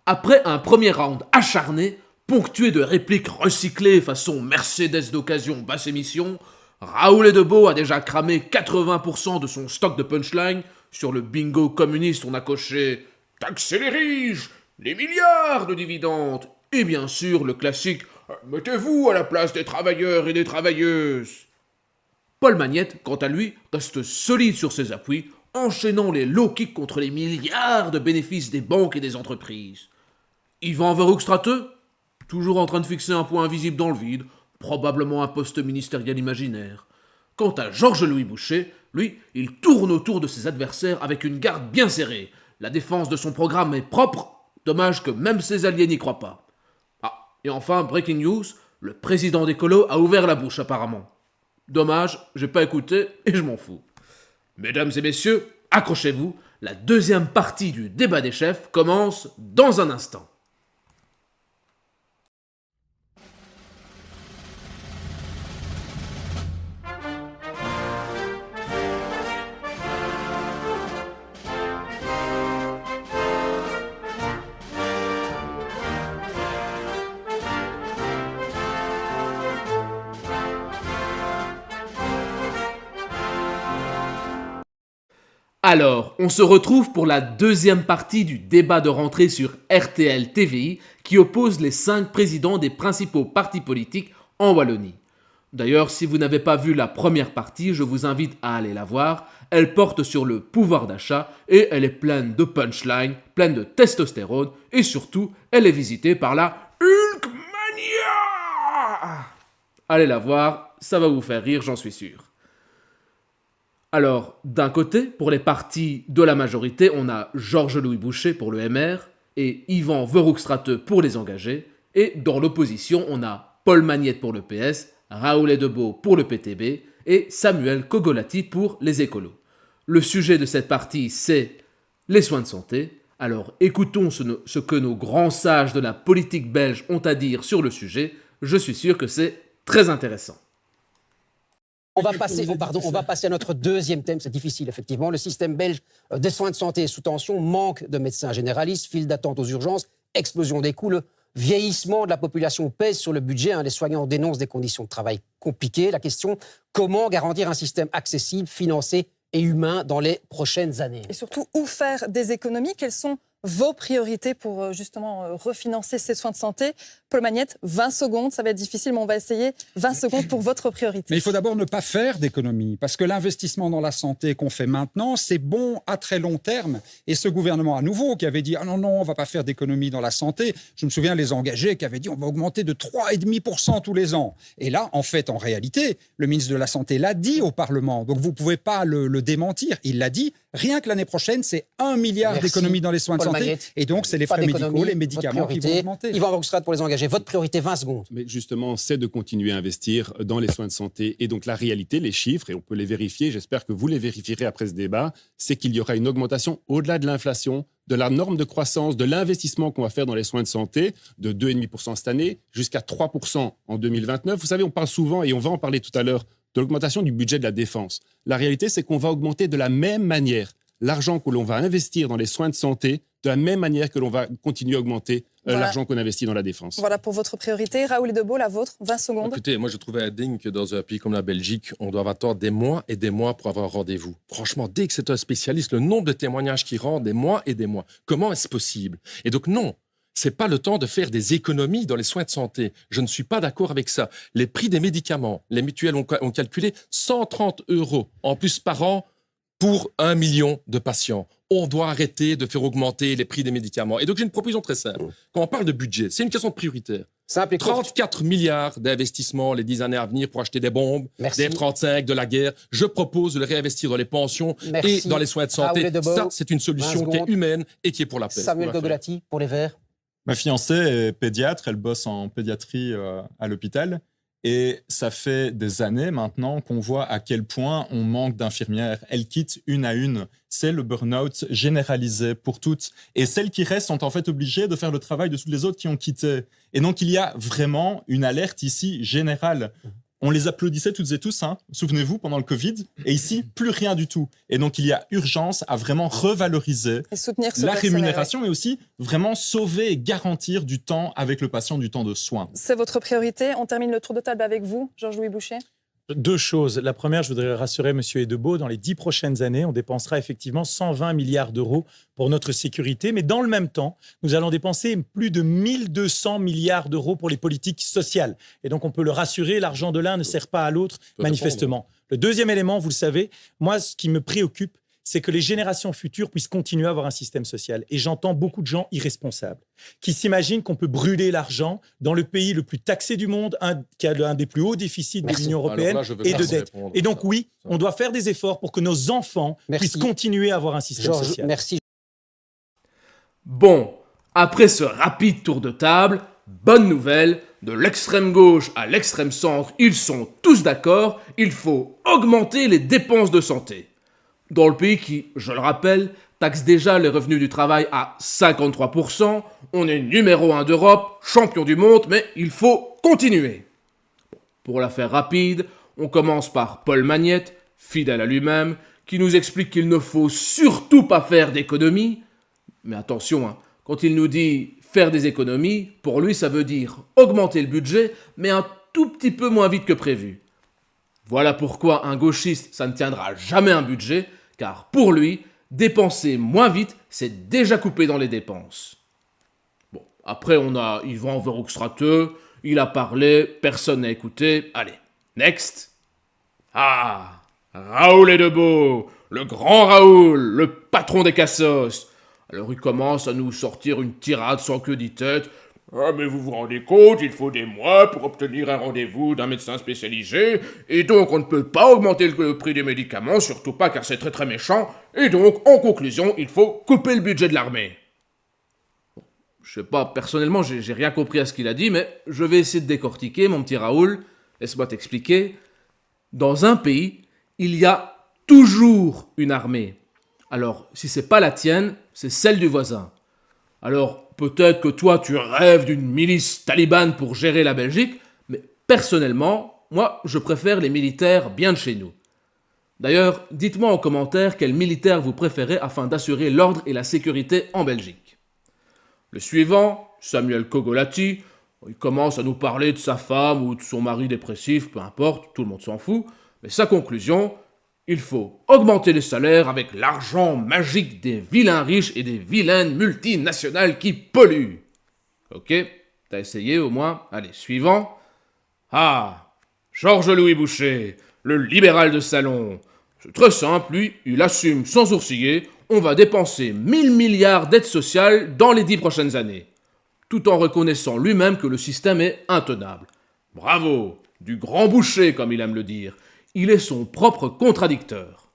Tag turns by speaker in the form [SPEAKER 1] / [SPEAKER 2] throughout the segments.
[SPEAKER 1] Après un premier round acharné, ponctué de répliques recyclées façon Mercedes d'occasion basse émission, Raoul Edebo a déjà cramé 80% de son stock de punchline. Sur le bingo communiste, on a coché taxer les riches, les milliards de dividendes, et bien sûr le classique mettez-vous à la place des travailleurs et des travailleuses. Paul Magnette, quant à lui, reste solide sur ses appuis, enchaînant les low kicks contre les milliards de bénéfices des banques et des entreprises. Yvan Verhoekstraete, toujours en train de fixer un point invisible dans le vide, probablement un poste ministériel imaginaire. Quant à Georges-Louis Boucher, lui, il tourne autour de ses adversaires avec une garde bien serrée. La défense de son programme est propre, dommage que même ses alliés n'y croient pas. Ah, et enfin, breaking news, le président des colos a ouvert la bouche apparemment. Dommage, j'ai pas écouté et je m'en fous. Mesdames et messieurs, accrochez-vous, la deuxième partie du débat des chefs commence dans un instant. Alors, on se retrouve pour la deuxième partie du débat de rentrée sur RTL TVI qui oppose les 5 présidents des principaux partis politiques en Wallonie. D'ailleurs, si vous n'avez pas vu la première partie, je vous invite à aller la voir. Elle porte sur le pouvoir d'achat et elle est pleine de punchlines, pleine de testostérone et surtout, elle est visitée par la Hulkmania. Allez la voir, ça va vous faire rire, j'en suis sûr. Alors, d'un côté, pour les partis de la majorité, on a Georges-Louis Boucher pour le MR et Yvan Verhoekstraete pour les engagés. Et dans l'opposition, on a Paul Magnette pour le PS, Raoul Edebo pour le PTB et Samuel Kogolati pour les écolos. Le sujet de cette partie, c'est les soins de santé. Alors, écoutons ce que nos grands sages de la politique belge ont à dire sur le sujet. Je suis sûr que c'est très intéressant.
[SPEAKER 2] On va passer à notre deuxième thème, c'est difficile effectivement. Le système belge des soins de santé est sous tension, manque de médecins généralistes, file d'attente aux urgences, explosion des coûts, le vieillissement de la population pèse sur le budget. Les soignants dénoncent des conditions de travail compliquées. La question, comment garantir un système accessible, financé et humain dans les prochaines années?
[SPEAKER 3] Et surtout, où faire des économies? Quelles sont vos priorités pour justement refinancer ces soins de santé? Paul Magnette, 20 secondes, ça va être difficile, mais on va essayer. 20 secondes pour votre priorité.
[SPEAKER 4] Mais il faut d'abord ne pas faire d'économies, parce que l'investissement dans la santé qu'on fait maintenant, c'est bon à très long terme. Et ce gouvernement à nouveau qui avait dit « Ah non, non, on ne va pas faire d'économies dans la santé », je me souviens les engagés qui avaient dit « On va augmenter de 3,5% tous les ans ». Et là, en fait, en réalité, le ministre de la Santé l'a dit au Parlement, donc vous ne pouvez pas le démentir. Il l'a dit, rien que l'année prochaine, c'est 1 milliard d'économies dans les soins de santé. Et donc, c'est les frais médicaux, les médicaments qui vont augmenter.
[SPEAKER 2] Yvan Verhoekstraete pour les engagés. Votre priorité, 20 secondes.
[SPEAKER 5] Mais justement, c'est de continuer à investir dans les soins de santé. Et donc, la réalité, les chiffres, et on peut les vérifier, j'espère que vous les vérifierez après ce débat, c'est qu'il y aura une augmentation au-delà de l'inflation, de la norme de croissance, de l'investissement qu'on va faire dans les soins de santé, de 2,5% cette année, jusqu'à 3% en 2029. Vous savez, on parle souvent, et on va en parler tout à l'heure, de l'augmentation du budget de la défense. La réalité, c'est qu'on va augmenter de la même manière l'argent que l'on va investir dans les soins de santé, de la même manière que l'on va continuer à augmenter l'argent qu'on investit dans la défense.
[SPEAKER 3] Voilà pour votre priorité. Raoul Edebo, la vôtre, 20 secondes.
[SPEAKER 6] Écoutez, moi je trouvais indigne que dans un pays comme la Belgique, on doit attendre des mois et des mois pour avoir un rendez-vous. Franchement, dès que c'est un spécialiste, le nombre de témoignages qui rendent des mois et des mois. Comment est-ce possible? Et donc non, c'est pas le temps de faire des économies dans les soins de santé. Je ne suis pas d'accord avec ça. Les prix des médicaments, les mutuelles ont calculé 130 € en plus par an pour 1 million de patients. On doit arrêter de faire augmenter les prix des médicaments. Et donc, j'ai une proposition très simple. Quand on parle de budget, c'est une question prioritaire. 34 milliards d'investissements les 10 années à venir pour acheter des bombes, des F-35, de la guerre. Je propose de les réinvestir dans les pensions et dans les soins de santé. Ça, c'est une solution qui est humaine et qui est pour la paix.
[SPEAKER 2] Samuel Kogolati, pour les Verts.
[SPEAKER 7] Ma fiancée est pédiatre, elle bosse en pédiatrie à l'hôpital. Et ça fait des années maintenant qu'on voit à quel point on manque d'infirmières. Elles quittent une à une. C'est le burn-out généralisé pour toutes. Et celles qui restent sont en fait obligées de faire le travail de toutes les autres qui ont quitté. Et donc, il y a vraiment une alerte ici générale. on les applaudissait toutes et tous, hein, souvenez-vous, pendant le Covid. Et ici, plus rien du tout. Et donc, il y a urgence à vraiment revaloriser
[SPEAKER 3] Et soutenir ce
[SPEAKER 7] la
[SPEAKER 3] personnel,
[SPEAKER 7] rémunération, mais aussi vraiment sauver et garantir du temps avec le patient, du temps de soins.
[SPEAKER 3] ouais. C'est votre priorité. On termine le tour de table avec vous, Georges-Louis Boucher.
[SPEAKER 8] Deux choses. La première, je voudrais rassurer M. Edebeau, dans les 10 prochaines années, on dépensera effectivement 120 milliards d'euros pour notre sécurité, mais dans le même temps, nous allons dépenser plus de 1200 milliards d'euros pour les politiques sociales. Et donc, on peut le rassurer, l'argent de l'un ne sert pas à l'autre, manifestement. Le deuxième élément, vous le savez, moi, ce qui me préoccupe, c'est que les générations futures puissent continuer à avoir un système social. Et j'entends beaucoup de gens irresponsables qui s'imaginent qu'on peut brûler l'argent dans le pays le plus taxé du monde, qui a un des plus hauts déficits de l'Union européenne
[SPEAKER 6] Alors là, je veux
[SPEAKER 8] et
[SPEAKER 6] pas
[SPEAKER 8] de
[SPEAKER 6] vous
[SPEAKER 8] dette.
[SPEAKER 6] répondre
[SPEAKER 8] Et
[SPEAKER 6] à
[SPEAKER 8] donc
[SPEAKER 6] ça.
[SPEAKER 8] oui, on doit faire des efforts pour que nos enfants
[SPEAKER 2] Merci.
[SPEAKER 8] puissent continuer à avoir un système
[SPEAKER 2] Georges,
[SPEAKER 8] social.
[SPEAKER 2] merci.
[SPEAKER 1] Bon, après ce rapide tour de table, bonne nouvelle, de l'extrême gauche à l'extrême centre, ils sont tous d'accord, il faut augmenter les dépenses de santé. Dans le pays qui, je le rappelle, taxe déjà les revenus du travail à 53%, on est numéro 1 d'Europe, champion du monde, mais il faut continuer. Pour la faire rapide, on commence par Paul Magnette, fidèle à lui-même, qui nous explique qu'il ne faut surtout pas faire d'économies. Mais attention, hein, quand il nous dit faire des économies, pour lui ça veut dire augmenter le budget, mais un tout petit peu moins vite que prévu. Voilà pourquoi un gauchiste, ça ne tiendra jamais un budget, car pour lui, dépenser moins vite, c'est déjà couper dans les dépenses. Bon, après on a Yvan Verhofstadt, il a parlé, personne n'a écouté, allez, next. Ah, Raoul Edebeau, le grand Raoul, le patron des cassos. Alors il commence à nous sortir une tirade sans queue ni tête. Ah, mais vous vous rendez compte, il faut des mois pour obtenir un rendez-vous d'un médecin spécialisé, et donc on ne peut pas augmenter le prix des médicaments, surtout pas car c'est très très méchant, et donc, en conclusion, il faut couper le budget de l'armée. Bon, je sais pas, personnellement, j'ai rien compris à ce qu'il a dit, mais je vais essayer de décortiquer, mon petit Raoul. Laisse-moi t'expliquer. Dans un pays, il y a toujours une armée. Alors, si c'est pas la tienne, c'est celle du voisin. Alors, peut-être que toi, tu rêves d'une milice talibane pour gérer la Belgique, mais personnellement, moi, je préfère les militaires bien de chez nous. D'ailleurs, dites-moi en commentaire quel militaire vous préférez afin d'assurer l'ordre et la sécurité en Belgique. Le suivant, Samuel Kogolati, il commence à nous parler de sa femme ou de son mari dépressif, peu importe, tout le monde s'en fout, mais sa conclusion, il faut augmenter les salaires avec l'argent magique des vilains riches et des vilaines multinationales qui polluent. Ok, t'as essayé au moins. Allez, suivant. Ah, Georges-Louis Boucher, le libéral de salon. C'est très simple, lui, il assume sans sourciller, on va dépenser 1000 milliards d'aides sociales dans les 10 prochaines années, tout en reconnaissant lui-même que le système est intenable. Bravo, du grand Boucher, comme il aime le dire. Il est son propre contradicteur.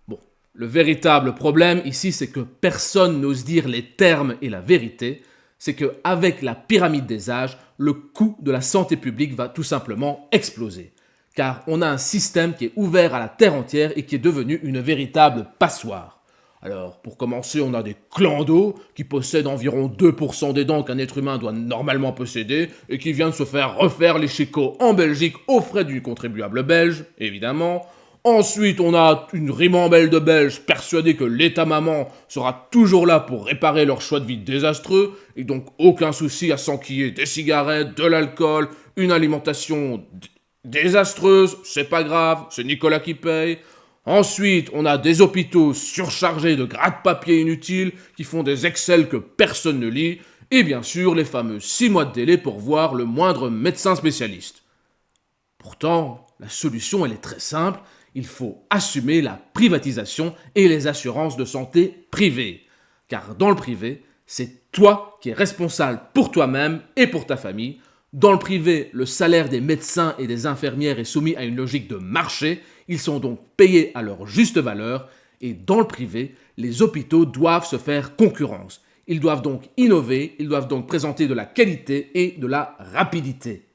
[SPEAKER 1] Bon, le véritable problème ici, c'est que personne n'ose dire les termes et la vérité. C'est qu'avec la pyramide des âges, le coût de la santé publique va tout simplement exploser. Car on a un système qui est ouvert à la terre entière et qui est devenu une véritable passoire. Alors, pour commencer, on a des clandos qui possèdent environ 2% des dents qu'un être humain doit normalement posséder et qui viennent se faire refaire les chicots en Belgique aux frais du contribuable belge, évidemment. Ensuite, on a une ribambelle de Belges persuadés que l'État-maman sera toujours là pour réparer leur choix de vie désastreux, et donc aucun souci à s'enquiller des cigarettes, de l'alcool, une alimentation désastreuse, c'est pas grave, c'est Nicolas qui paye. Ensuite, on a des hôpitaux surchargés de gratte-papier inutiles qui font des Excel que personne ne lit, et bien sûr les fameux 6 mois de délai pour voir le moindre médecin spécialiste. Pourtant, la solution elle est très simple, il faut assumer la privatisation et les assurances de santé privées. Car dans le privé, c'est toi qui es responsable pour toi-même et pour ta famille. Dans le privé, le salaire des médecins et des infirmières est soumis à une logique de marché, ils sont donc payés à leur juste valeur, et dans le privé, les hôpitaux doivent se faire concurrence. Ils doivent donc innover, ils doivent donc présenter de la qualité et de la rapidité.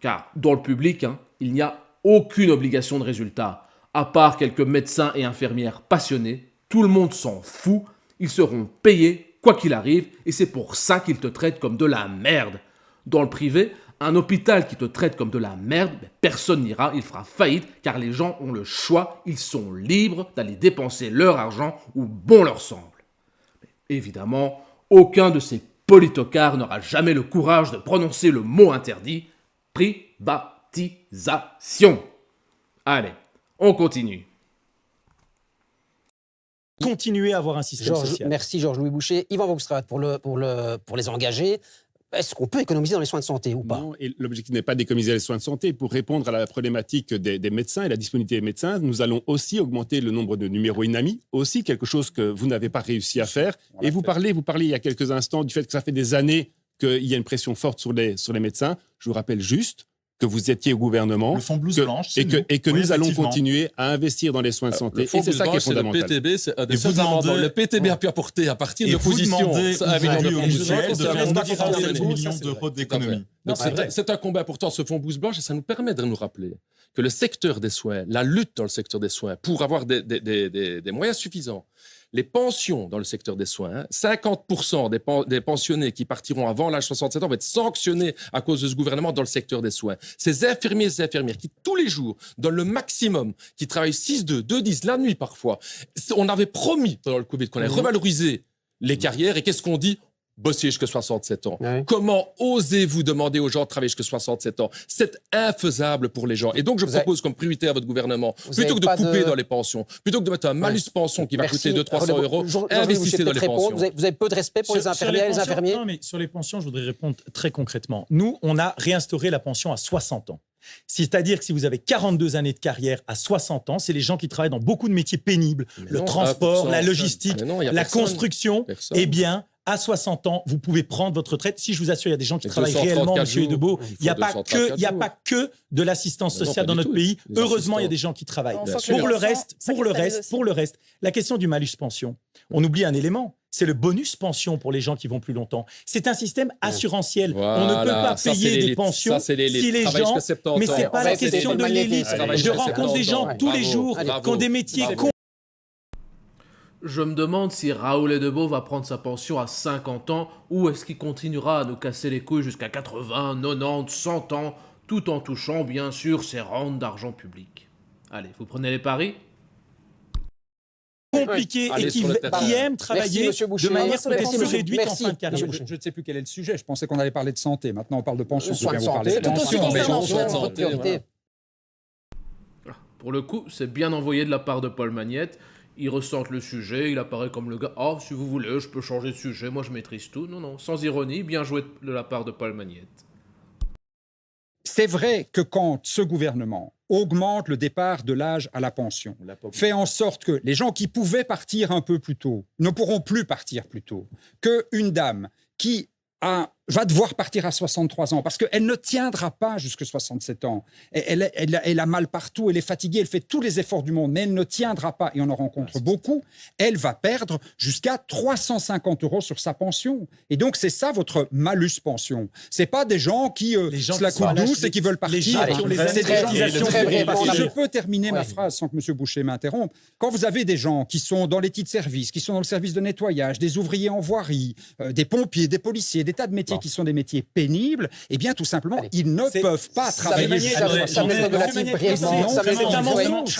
[SPEAKER 1] Car dans le public, il n'y a aucune obligation de résultat. À part quelques médecins et infirmières passionnés, tout le monde s'en fout, ils seront payés quoi qu'il arrive, et c'est pour ça qu'ils te traitent comme de la merde. Dans le privé, Un hôpital qui te traite comme de la merde, personne n'ira, il fera faillite, car les gens ont le choix, ils sont libres d'aller dépenser leur argent où bon leur semble. Mais évidemment, aucun de ces politocards n'aura jamais le courage de prononcer le mot interdit, privatisation. Allez, on continue.
[SPEAKER 8] Continuer à avoir un système social.
[SPEAKER 2] Merci Georges-Louis Boucher. Yvan Voxtrat, pour les engagés, est-ce qu'on peut économiser dans les soins de santé ou pas?
[SPEAKER 5] Non, et l'objectif n'est pas d'économiser les soins de santé. Pour répondre à la problématique des médecins et la disponibilité des médecins, nous allons aussi augmenter le nombre de numéros INAMI, aussi quelque chose que vous n'avez pas réussi à faire. Et vous parlez il y a quelques instants du fait que ça fait des années qu'il y a une pression forte sur les médecins. Je vous rappelle juste que vous étiez au gouvernement
[SPEAKER 7] Le fonds blouse blanche,
[SPEAKER 5] et que
[SPEAKER 7] Oui,
[SPEAKER 5] nous allons
[SPEAKER 7] effectivement.
[SPEAKER 5] continuer à investir dans les soins de santé.
[SPEAKER 6] Le fonds
[SPEAKER 5] Et c'est ça qui est
[SPEAKER 6] blouse blanche,
[SPEAKER 5] fondamental.
[SPEAKER 6] c'est le PTB, c'est un des
[SPEAKER 7] Et vous
[SPEAKER 6] seuls amendements.
[SPEAKER 7] demandez-
[SPEAKER 6] Le PTB a pu apporter à partir
[SPEAKER 7] Et
[SPEAKER 6] de
[SPEAKER 7] vous
[SPEAKER 6] l'opposition.
[SPEAKER 7] demandez
[SPEAKER 6] Ça, avec
[SPEAKER 7] aujourd'hui
[SPEAKER 6] le
[SPEAKER 7] au
[SPEAKER 6] fonds
[SPEAKER 7] budget
[SPEAKER 6] blouse blanche,
[SPEAKER 7] de
[SPEAKER 6] ça
[SPEAKER 7] faire
[SPEAKER 6] fait
[SPEAKER 7] 907
[SPEAKER 6] pas
[SPEAKER 7] millions
[SPEAKER 6] ça, c'est
[SPEAKER 7] d'euros
[SPEAKER 6] vrai.
[SPEAKER 7] d'économies.
[SPEAKER 6] Donc
[SPEAKER 8] Non, c'est vrai.
[SPEAKER 6] c'est un combat important, ce fonds blouse blanche, et ça nous permet de nous rappeler que le secteur des soins, la lutte dans le secteur des soins, pour avoir des moyens suffisants, les pensions dans le secteur des soins, 50% des pensionnés qui partiront avant l'âge de 67 ans vont être sanctionnés à cause de ce gouvernement dans le secteur des soins. Ces infirmiers et infirmières qui, tous les jours, donnent le maximum, qui travaillent 6-2, 2-10, la nuit parfois. On avait promis pendant le Covid qu'on allait revaloriser les carrières, et qu'est-ce qu'on dit ? Bosser jusqu'à 67 ans.
[SPEAKER 2] Ouais.
[SPEAKER 6] Comment osez-vous demander aux gens de travailler jusqu'à 67 ans? C'est infaisable pour les gens. Et donc, je
[SPEAKER 2] Vous avez-
[SPEAKER 6] propose comme priorité à votre gouvernement,
[SPEAKER 2] Vous
[SPEAKER 6] plutôt que de
[SPEAKER 2] avez pas
[SPEAKER 6] couper
[SPEAKER 2] de-
[SPEAKER 6] dans les pensions, plutôt que de mettre un malus pension qui va coûter 200-300 euros, investissez dans les pensions.
[SPEAKER 2] Vous avez peu de respect pour les infirmières et les
[SPEAKER 8] pensions,
[SPEAKER 2] infirmiers?
[SPEAKER 8] Non, mais sur les pensions, je voudrais répondre très concrètement. Nous, on a réinstauré la pension à 60 ans. C'est-à-dire que si vous avez 42 années de carrière à 60 ans, c'est les gens qui travaillent dans beaucoup de métiers pénibles,
[SPEAKER 6] Mais
[SPEAKER 8] le
[SPEAKER 6] non,
[SPEAKER 8] transport,
[SPEAKER 6] personne.
[SPEAKER 8] la logistique,
[SPEAKER 6] Mais non, il y a
[SPEAKER 8] la
[SPEAKER 6] personne.
[SPEAKER 8] construction.
[SPEAKER 6] Personne.
[SPEAKER 8] Eh bien, à 60 ans, vous pouvez prendre votre retraite. Si je vous assure, il y a des gens qui
[SPEAKER 6] Mais
[SPEAKER 8] travaillent
[SPEAKER 6] 234
[SPEAKER 8] réellement, monsieur
[SPEAKER 6] jours.
[SPEAKER 8] Debeau.
[SPEAKER 6] Il faut
[SPEAKER 8] Il n'y a pas
[SPEAKER 6] 234
[SPEAKER 8] que de l'assistance
[SPEAKER 6] Mais non,
[SPEAKER 8] sociale
[SPEAKER 6] pas
[SPEAKER 8] dans
[SPEAKER 6] du
[SPEAKER 8] notre
[SPEAKER 6] tout.
[SPEAKER 8] pays.
[SPEAKER 6] Les
[SPEAKER 8] Heureusement, il y a
[SPEAKER 6] assistants.
[SPEAKER 8] des gens qui travaillent.
[SPEAKER 3] On
[SPEAKER 6] Bien
[SPEAKER 3] sent que
[SPEAKER 6] sûr.
[SPEAKER 8] Pour
[SPEAKER 3] les
[SPEAKER 8] le
[SPEAKER 3] pensions,
[SPEAKER 8] reste,
[SPEAKER 3] ça cristallise aussi.
[SPEAKER 8] pour le reste, la question du malus pension. On oublie un élément, c'est le bonus pension pour les gens qui vont plus longtemps. C'est un système assurantiel. On ne peut pas
[SPEAKER 6] ça, c'est
[SPEAKER 8] payer des
[SPEAKER 6] l'élite.
[SPEAKER 8] pensions
[SPEAKER 6] Ça, c'est l'élite.
[SPEAKER 8] si les
[SPEAKER 6] Travaille
[SPEAKER 8] gens...
[SPEAKER 6] jusqu'à 70
[SPEAKER 8] Mais
[SPEAKER 6] ans.
[SPEAKER 8] c'est pas
[SPEAKER 2] On
[SPEAKER 8] la
[SPEAKER 2] va essayer
[SPEAKER 8] question
[SPEAKER 2] de
[SPEAKER 8] de
[SPEAKER 2] magnétiser.
[SPEAKER 8] l'élite.
[SPEAKER 2] Allez,
[SPEAKER 8] Je rencontre des gens tous les jours qui ont des métiers
[SPEAKER 1] Je me demande si Raoul Edebo va prendre sa pension à 50 ans ou est-ce qu'il continuera à nous casser les couilles jusqu'à 80, 90, 100 ans, tout en touchant bien sûr ses rentes d'argent public. Allez, vous prenez les paris ?
[SPEAKER 8] compliqués
[SPEAKER 6] Allez
[SPEAKER 8] et
[SPEAKER 6] sur le terrain.
[SPEAKER 8] qui aiment travailler
[SPEAKER 2] monsieur Boucher.
[SPEAKER 8] de manière
[SPEAKER 3] Sur les
[SPEAKER 8] peut-être
[SPEAKER 3] pensions.
[SPEAKER 8] réduite en
[SPEAKER 2] Merci.
[SPEAKER 8] fin de carrière.
[SPEAKER 2] Monsieur
[SPEAKER 4] Je ne sais plus quel est le sujet. Je pensais qu'on allait parler de santé. Maintenant, on parle de pension.
[SPEAKER 2] Soins de
[SPEAKER 4] Je vais vous parler
[SPEAKER 2] santé,
[SPEAKER 4] de
[SPEAKER 3] tout aussi
[SPEAKER 4] pension, mais-
[SPEAKER 3] concernant
[SPEAKER 6] soins de
[SPEAKER 3] votre
[SPEAKER 6] santé,
[SPEAKER 3] priorité.
[SPEAKER 1] Pour le coup, c'est bien envoyé de la part de Paul Magnette. Il ressente le sujet, il apparaît comme le gars « Oh, si vous voulez, je peux changer de sujet, moi je maîtrise tout. » Non, non, sans ironie, bien joué de la part de Paul Magnette.
[SPEAKER 4] C'est vrai que quand ce gouvernement augmente le départ de l'âge à la pension, fait en sorte que les gens qui pouvaient partir un peu plus tôt ne pourront plus partir plus tôt, qu'une dame qui va devoir partir à 63 ans parce qu'elle ne tiendra pas jusqu'à 67 ans. Elle a mal partout, elle est fatiguée, elle fait tous les efforts du monde, mais elle ne tiendra pas, et on en rencontre beaucoup, elle va perdre jusqu'à 350 € sur sa pension. Et donc, c'est ça votre malus pension. C'est pas des gens qui se la coulent douce et qui veulent partir.
[SPEAKER 8] Les gens qui ont les
[SPEAKER 4] C'est des gens
[SPEAKER 8] cotisations
[SPEAKER 2] très
[SPEAKER 8] pour
[SPEAKER 2] bien.
[SPEAKER 8] partir.
[SPEAKER 4] Si je peux terminer ma
[SPEAKER 2] Ouais.
[SPEAKER 4] phrase sans que M. Boucher m'interrompe. Quand vous avez des gens qui sont dans les titres services, qui sont dans le service de nettoyage, des ouvriers en voirie, des pompiers, des policiers, des tas de métiers qui sont des métiers pénibles, eh bien, tout simplement,
[SPEAKER 2] Allez.
[SPEAKER 4] ils ne peuvent pas travailler
[SPEAKER 8] Samuel
[SPEAKER 4] jusqu'à
[SPEAKER 8] Samuel
[SPEAKER 4] 60
[SPEAKER 2] Samuel
[SPEAKER 4] ans.
[SPEAKER 2] Kogolati, brièvement. Samuel
[SPEAKER 8] c'est un mensonge.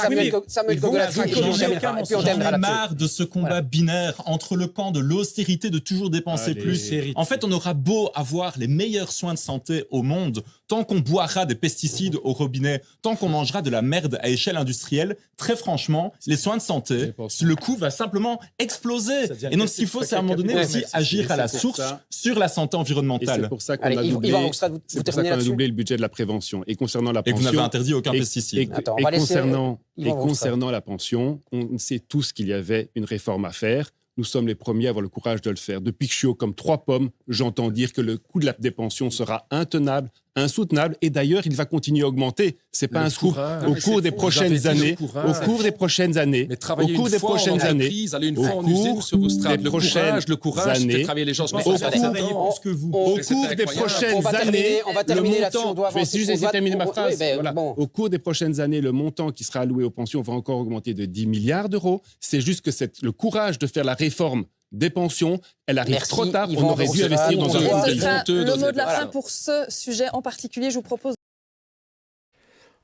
[SPEAKER 2] Samuel Kogolati,
[SPEAKER 8] J'en
[SPEAKER 2] et
[SPEAKER 8] ai
[SPEAKER 2] puis on
[SPEAKER 8] aucun
[SPEAKER 2] terminera. Et puis on
[SPEAKER 8] mensonge.
[SPEAKER 7] J'en
[SPEAKER 2] terminera
[SPEAKER 7] ai
[SPEAKER 2] là-dessus.
[SPEAKER 7] marre de ce combat
[SPEAKER 2] Voilà.
[SPEAKER 7] binaire entre le camp de l'austérité, de toujours dépenser
[SPEAKER 5] Allez.
[SPEAKER 7] plus. En fait, on aura beau avoir les meilleurs soins de santé au monde, tant qu'on boira des pesticides au robinet, tant qu'on mangera de la merde à échelle industrielle, très franchement, les soins de santé, le coût va simplement exploser.
[SPEAKER 8] Ça devient
[SPEAKER 7] Et donc, ce qu'il faut, c'est à un moment donné aussi agir à la
[SPEAKER 5] c'est pour
[SPEAKER 7] source
[SPEAKER 5] ça.
[SPEAKER 7] sur la santé
[SPEAKER 5] Et c'est
[SPEAKER 7] environnementale.
[SPEAKER 5] pour ça qu'on
[SPEAKER 2] Allez,
[SPEAKER 5] a
[SPEAKER 2] Yvan
[SPEAKER 5] doublé,
[SPEAKER 2] Roxrat, vous
[SPEAKER 5] c'est pour ça
[SPEAKER 2] terminez
[SPEAKER 5] qu'on a
[SPEAKER 2] là-dessus.
[SPEAKER 5] doublé le budget de la prévention. Et concernant la
[SPEAKER 7] Et vous
[SPEAKER 5] pension,
[SPEAKER 7] n'avez interdit aucun pesticide.
[SPEAKER 2] Attends, on va laisser
[SPEAKER 5] concernant,
[SPEAKER 2] Yvan Roxrat.
[SPEAKER 5] concernant la pension, on sait tous qu'il y avait une réforme à faire. Nous sommes les premiers à avoir le courage de le faire. Depuis que je suis haut comme 3 pommes, j'entends dire que le coût de la dépension sera intenable, insoutenable, et d'ailleurs, il va continuer à augmenter. C'est pas
[SPEAKER 6] Le
[SPEAKER 5] un scoop.
[SPEAKER 6] courage.
[SPEAKER 5] Au
[SPEAKER 6] Mais
[SPEAKER 5] cours
[SPEAKER 6] c'est
[SPEAKER 5] des
[SPEAKER 6] fou.
[SPEAKER 5] prochaines
[SPEAKER 6] Vous avez dit
[SPEAKER 5] années,
[SPEAKER 6] le courage.
[SPEAKER 5] au cours des prochaines années,
[SPEAKER 6] Mais
[SPEAKER 5] au
[SPEAKER 6] travailler
[SPEAKER 5] cours
[SPEAKER 6] une
[SPEAKER 5] des
[SPEAKER 6] fois en
[SPEAKER 5] prochaines années,
[SPEAKER 6] entreprise, aller une
[SPEAKER 5] au
[SPEAKER 6] fois en usine
[SPEAKER 5] cours
[SPEAKER 6] sur vos strates,
[SPEAKER 5] des
[SPEAKER 6] le
[SPEAKER 5] prochaines
[SPEAKER 6] courage, fait
[SPEAKER 5] années,
[SPEAKER 6] travailler les gens.
[SPEAKER 8] Je pense
[SPEAKER 6] Mais
[SPEAKER 8] que
[SPEAKER 6] ça,
[SPEAKER 8] ça
[SPEAKER 6] ça,
[SPEAKER 8] travailler plus que vous.
[SPEAKER 5] Au
[SPEAKER 6] Mais c'est
[SPEAKER 5] cours des
[SPEAKER 6] incroyable.
[SPEAKER 5] prochaines
[SPEAKER 2] On va
[SPEAKER 5] années,
[SPEAKER 2] terminer, on va terminer
[SPEAKER 5] le
[SPEAKER 2] là-dessus,
[SPEAKER 5] montant,
[SPEAKER 2] on doit
[SPEAKER 5] je vais
[SPEAKER 2] avancer,
[SPEAKER 5] juste
[SPEAKER 2] on
[SPEAKER 5] essayer
[SPEAKER 2] doit-
[SPEAKER 5] de terminer ma
[SPEAKER 2] oui,
[SPEAKER 5] phrase.
[SPEAKER 2] ben,
[SPEAKER 5] Voilà.
[SPEAKER 2] bon.
[SPEAKER 5] Au cours des prochaines années, le montant qui sera alloué aux pensions va encore augmenter de 10 milliards d'euros. C'est juste que le courage de faire la réforme des pensions. Elle arrive
[SPEAKER 2] Merci,
[SPEAKER 5] trop tard.
[SPEAKER 2] Yvan
[SPEAKER 5] On aurait dû
[SPEAKER 2] Roussel.
[SPEAKER 5] investir dans
[SPEAKER 2] On
[SPEAKER 5] un
[SPEAKER 2] va-
[SPEAKER 5] fonds
[SPEAKER 3] Ce
[SPEAKER 2] Et
[SPEAKER 5] pays.
[SPEAKER 3] sera
[SPEAKER 6] honteux
[SPEAKER 3] le
[SPEAKER 6] de
[SPEAKER 3] mot de la
[SPEAKER 2] Voilà.
[SPEAKER 3] fin pour ce sujet en particulier. Je vous propose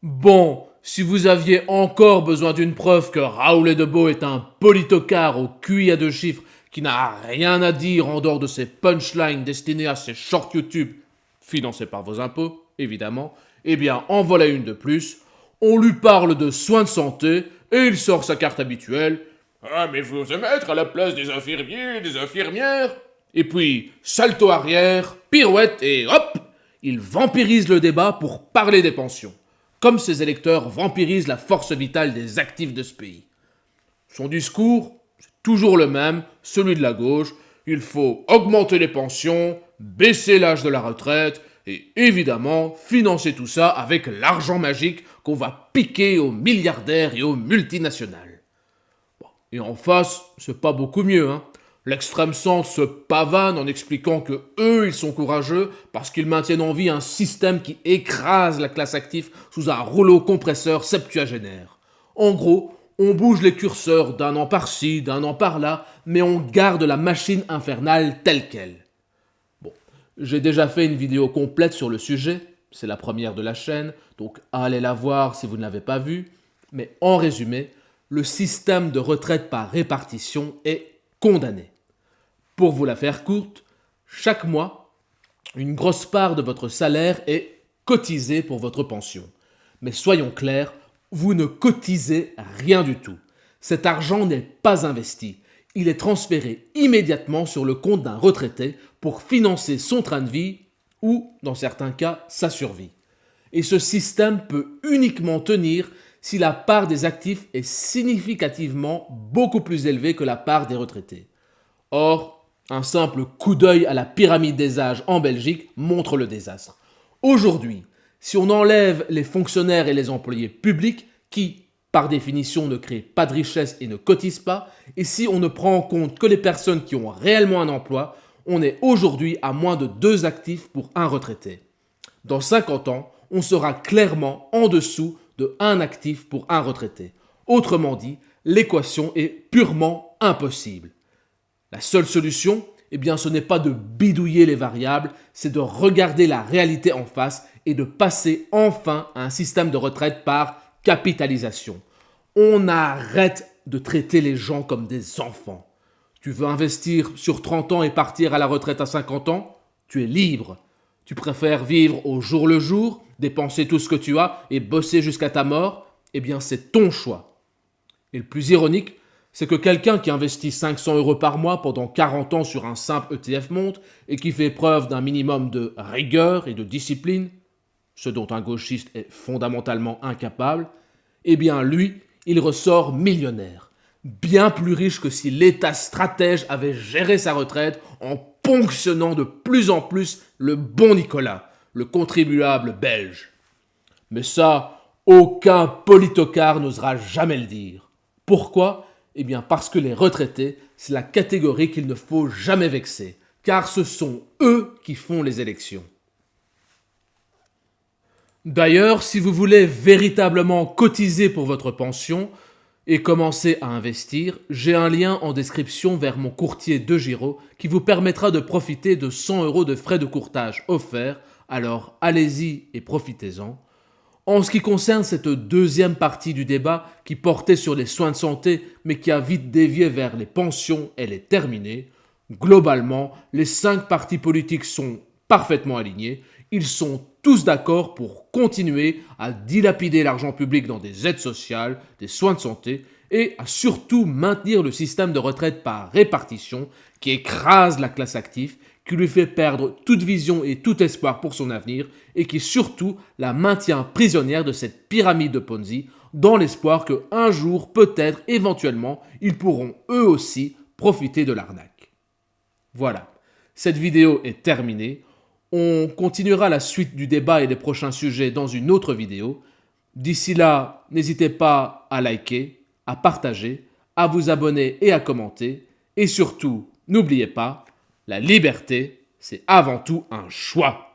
[SPEAKER 1] Bon, si vous aviez encore besoin d'une preuve que Raoul Edebo est un politocard au QI à 2 chiffres qui n'a rien à dire en dehors de ses punchlines destinées à ses shorts YouTube, financés par vos impôts, évidemment, eh bien, en voilà une de plus. On lui parle de soins de santé et il sort sa carte habituelle. Ah, mais vous osez mettre à la place des infirmiers, des infirmières. Et puis, salto arrière, pirouette et hop, il vampirise le débat pour parler des pensions. Comme ses électeurs vampirisent la force vitale des actifs de ce pays. Son discours, c'est toujours le même, celui de la gauche. Il faut augmenter les pensions, baisser l'âge de la retraite et évidemment financer tout ça avec l'argent magique qu'on va piquer aux milliardaires et aux multinationales. Bon, et en face, c'est pas beaucoup mieux, hein. L'extrême centre se pavane en expliquant que eux, ils sont courageux parce qu'ils maintiennent en vie un système qui écrase la classe active sous un rouleau compresseur septuagénaire. En gros, on bouge les curseurs d'un an par-ci, d'un an par-là, mais on garde la machine infernale telle qu'elle. Bon, j'ai déjà fait une vidéo complète sur le sujet, c'est la première de la chaîne, donc allez la voir si vous ne l'avez pas vue, mais en résumé, le système de retraite par répartition est condamné. Pour vous la faire courte, chaque mois, une grosse part de votre salaire est cotisée pour votre pension. Mais soyons clairs, vous ne cotisez rien du tout. Cet argent n'est pas investi. Il est transféré immédiatement sur le compte d'un retraité pour financer son train de vie ou, dans certains cas, sa survie. Et ce système peut uniquement tenir si la part des actifs est significativement beaucoup plus élevée que la part des retraités. Or, un simple coup d'œil à la pyramide des âges en Belgique montre le désastre. Aujourd'hui, si on enlève les fonctionnaires et les employés publics qui, par définition, ne créent pas de richesse et ne cotisent pas, et si on ne prend en compte que les personnes qui ont réellement un emploi, on est aujourd'hui à moins de 2 actifs pour un retraité. Dans 50 ans, on sera clairement en dessous de 1 actif pour un retraité. Autrement dit, l'équation est purement impossible. La seule solution, eh bien, ce n'est pas de bidouiller les variables, c'est de regarder la réalité en face et de passer enfin à un système de retraite par capitalisation. On arrête de traiter les gens comme des enfants. Tu veux investir sur 30 ans et partir à la retraite à 50 ans? Tu es libre. Tu préfères vivre au jour le jour, dépenser tout ce que tu as et bosser jusqu'à ta mort? Eh bien, c'est ton choix. Et le plus ironique, c'est que quelqu'un qui investit 500 € par mois pendant 40 ans sur un simple ETF Montre et qui fait preuve d'un minimum de rigueur et de discipline, ce dont un gauchiste est fondamentalement incapable, eh bien lui, il ressort millionnaire, bien plus riche que si l'État stratège avait géré sa retraite en ponctionnant de plus en plus le bon Nicolas, le contribuable belge. Mais ça, aucun politocard n'osera jamais le dire. Pourquoi ? Eh bien parce que les retraités, c'est la catégorie qu'il ne faut jamais vexer, car ce sont eux qui font les élections. D'ailleurs, si vous voulez véritablement cotiser pour votre pension et commencer à investir, j'ai un lien en description vers mon courtier de Giro qui vous permettra de profiter de 100 € de frais de courtage offerts, alors allez-y et profitez-en. En ce qui concerne cette deuxième partie du débat qui portait sur les soins de santé mais qui a vite dévié vers les pensions, elle est terminée. Globalement, les 5 partis politiques sont parfaitement alignés. Ils sont tous d'accord pour continuer à dilapider l'argent public dans des aides sociales, des soins de santé et à surtout maintenir le système de retraite par répartition qui écrase la classe active, qui lui fait perdre toute vision et tout espoir pour son avenir et qui surtout la maintient prisonnière de cette pyramide de Ponzi dans l'espoir qu'un jour, peut-être, éventuellement, ils pourront eux aussi profiter de l'arnaque. Voilà, cette vidéo est terminée. On continuera la suite du débat et les prochains sujets dans une autre vidéo. D'ici là, n'hésitez pas à liker, à partager, à vous abonner et à commenter. Et surtout, n'oubliez pas, la liberté, c'est avant tout un choix.